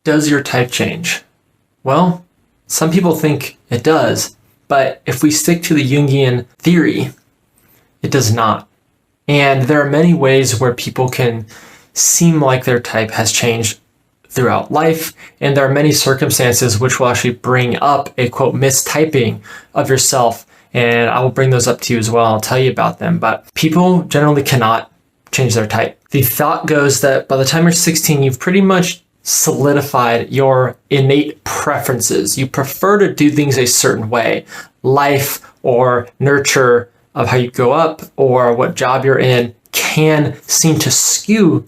Does your type change? Well, some people think it does, but if we stick to the Jungian theory, it does not. And there are many ways where people can seem like their type has changed throughout life, and there are many circumstances which will actually bring up a quote mistyping of yourself, and I will bring those up to you as well. I'll tell you about them, but people generally cannot change their type. The thought goes that by the time you're 16, you've pretty much solidified your innate preferences. You prefer to do things a certain way, life or nurture of how you grow up or what job you're in can seem to skew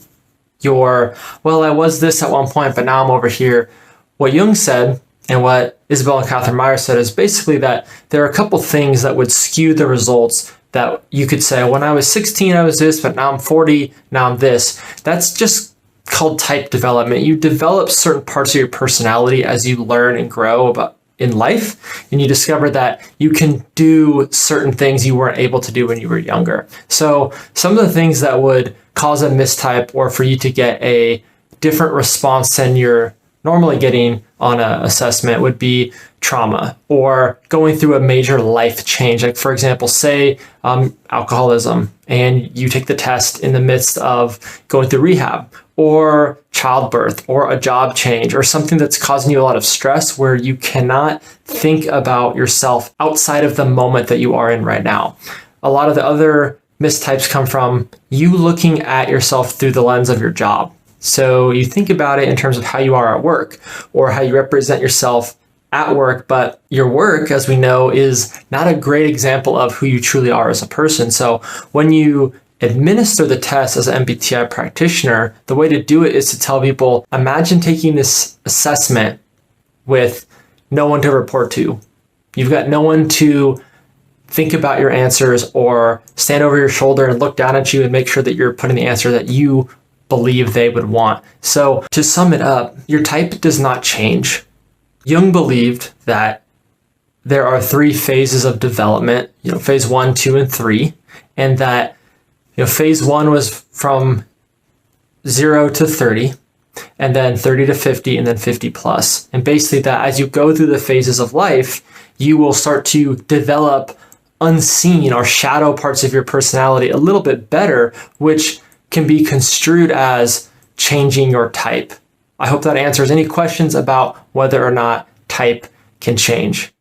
your, well, I was this at one point, but now I'm over here. What Jung said and what Isabel and Catherine Meyer said is basically that there are a couple things that would skew the results that you could say, when I was 16, I was this, but now I'm 40, now I'm this. That's just called type development. You develop certain parts of your personality as you learn and grow about in life, and you discover that you can do certain things you weren't able to do when you were younger. So some of the things that would cause a mistype or for you to get a different response than you're normally getting on an assessment would be trauma or going through a major life change. Like for example, say alcoholism, and you take the test in the midst of going through rehab, or childbirth, or a job change, or something that's causing you a lot of stress where you cannot think about yourself outside of the moment that you are in right now. A lot of the other mistypes come from you looking at yourself through the lens of your job. So you think about it in terms of how you are at work or how you represent yourself at work, but your work, as we know, is not a great example of who you truly are as a person. So when you administer the test as an MBTI practitioner, the way to do it is to tell people, imagine taking this assessment with no one to report to. You've got no one to think about your answers or stand over your shoulder and look down at you and make sure that you're putting the answer that you believe they would want. So to sum it up, your type does not change. Jung believed that there are 3 phases of development, phase 1, 2, and 3, and that phase 1 was from 0 to 30, and then 30 to 50, and then 50 plus. And basically that as you go through the phases of life, you will start to develop unseen or shadow parts of your personality a little bit better, which can be construed as changing your type. I hope that answers any questions about whether or not type can change.